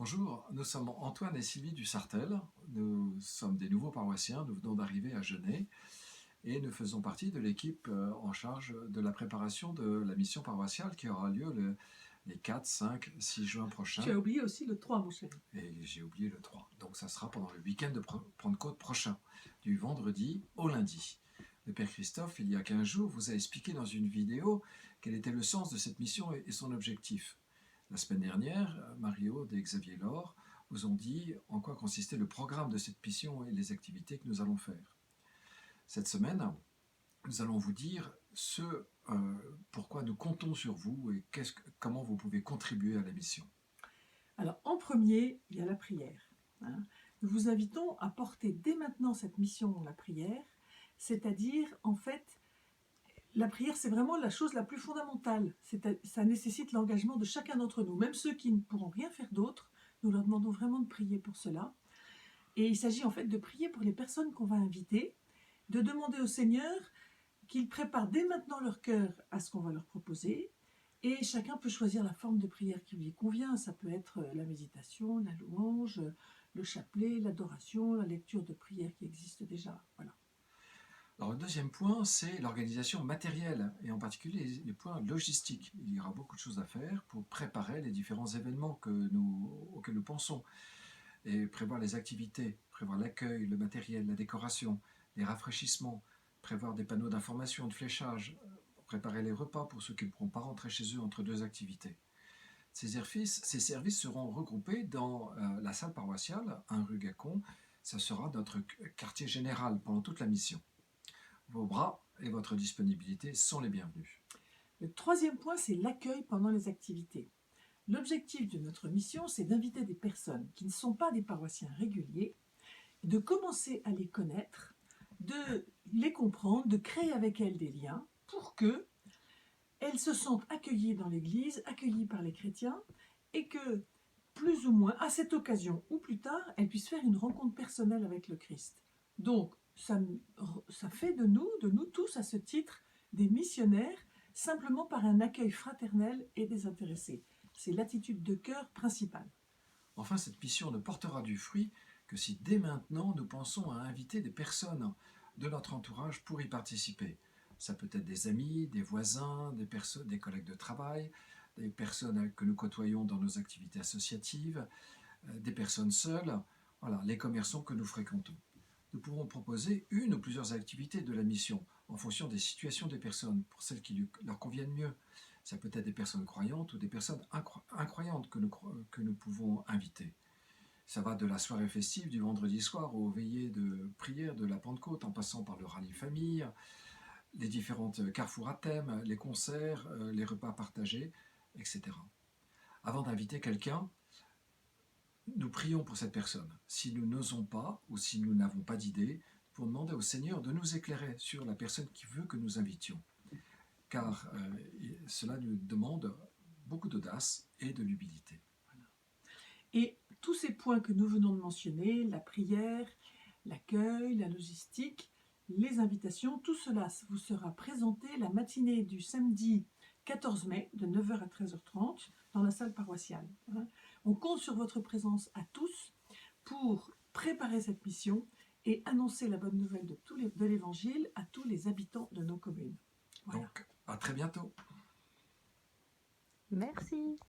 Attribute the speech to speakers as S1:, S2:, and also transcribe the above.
S1: Bonjour, nous sommes Antoine et Sylvie du Sartel. Nous sommes des nouveaux paroissiens, nous venons d'arriver à Genêt et nous faisons partie de l'équipe en charge de la préparation de la mission paroissiale qui aura lieu les 4, 5, 6 juin
S2: Tu
S1: prochains.
S2: as oublié aussi le 3, mon chéri.
S1: Et j'ai oublié le 3. Donc ça sera pendant le week-end de Pentecôte prochain, du vendredi au lundi. Le Père Christophe, il y a 15 jours, vous a expliqué dans une vidéo quel était le sens de cette mission et son objectif. La semaine dernière, Marie-Aude et Xavier Laure vous ont dit en quoi consistait le programme de cette mission et les activités que nous allons faire. Cette semaine, nous allons vous dire pourquoi nous comptons sur vous et comment vous pouvez contribuer à la mission.
S2: Alors, en premier, il y a la prière. Nous vous invitons à porter dès maintenant cette mission, la prière, c'est-à-dire, en fait, la prière, c'est vraiment la chose la plus fondamentale. Ça nécessite l'engagement de chacun d'entre nous, même ceux qui ne pourront rien faire d'autre. Nous leur demandons vraiment de prier pour cela. Et il s'agit en fait de prier pour les personnes qu'on va inviter, de demander au Seigneur qu'ils préparent dès maintenant leur cœur à ce qu'on va leur proposer. Et chacun peut choisir la forme de prière qui lui convient. Ça peut être la méditation, la louange, le chapelet, l'adoration, la lecture de prière qui existe déjà. Voilà.
S1: Alors, le deuxième point, c'est l'organisation matérielle, et en particulier les points logistiques. Il y aura beaucoup de choses à faire pour préparer les différents événements auxquels nous pensons, et prévoir les activités, prévoir l'accueil, le matériel, la décoration, les rafraîchissements, prévoir des panneaux d'information, de fléchage, préparer les repas pour ceux qui ne pourront pas rentrer chez eux entre deux activités. Ces services seront regroupés dans la salle paroissiale, 1 rue Gacon. Ça sera notre quartier général pendant toute la mission. Vos bras et votre disponibilité sont les bienvenus.
S2: Le troisième point, c'est l'accueil pendant les activités. L'objectif de notre mission, c'est d'inviter des personnes qui ne sont pas des paroissiens réguliers, de commencer à les connaître, de les comprendre, de créer avec elles des liens pour que elles se sentent accueillies dans l'Église, accueillies par les chrétiens, et que, plus ou moins, à cette occasion ou plus tard, elles puissent faire une rencontre personnelle avec le Christ. Donc, ça fait de nous tous, à ce titre, des missionnaires, simplement par un accueil fraternel et désintéressé. C'est l'attitude de cœur principale.
S1: Enfin, cette mission ne portera du fruit que si dès maintenant nous pensons à inviter des personnes de notre entourage pour y participer. Ça peut être des amis, des voisins, des collègues de travail, des personnes que nous côtoyons dans nos activités associatives, des personnes seules, voilà, les commerçants que nous fréquentons. Nous pourrons proposer une ou plusieurs activités de la mission en fonction des situations des personnes, pour celles qui leur conviennent mieux. Ça peut être des personnes croyantes ou des personnes incroyantes que nous pouvons inviter. Ça va de la soirée festive du vendredi soir aux veillées de prière de la Pentecôte, en passant par le rallye famille, les différentes carrefours à thème, les concerts, les repas partagés, etc. Avant d'inviter quelqu'un, nous prions pour cette personne. Si nous n'osons pas ou si nous n'avons pas d'idée, pour demander au Seigneur de nous éclairer sur la personne qui veut que nous invitions. Car cela nous demande beaucoup d'audace et de l'humilité.
S2: Et tous ces points que nous venons de mentionner, la prière, l'accueil, la logistique, les invitations, tout cela vous sera présenté la matinée du samedi 14 mai de 9h à 13h30 dans la salle paroissiale. On compte sur votre présence à tous pour préparer cette mission et annoncer la bonne nouvelle de l'Évangile à tous les habitants de nos communes.
S1: Voilà. Donc, à très bientôt.
S3: Merci.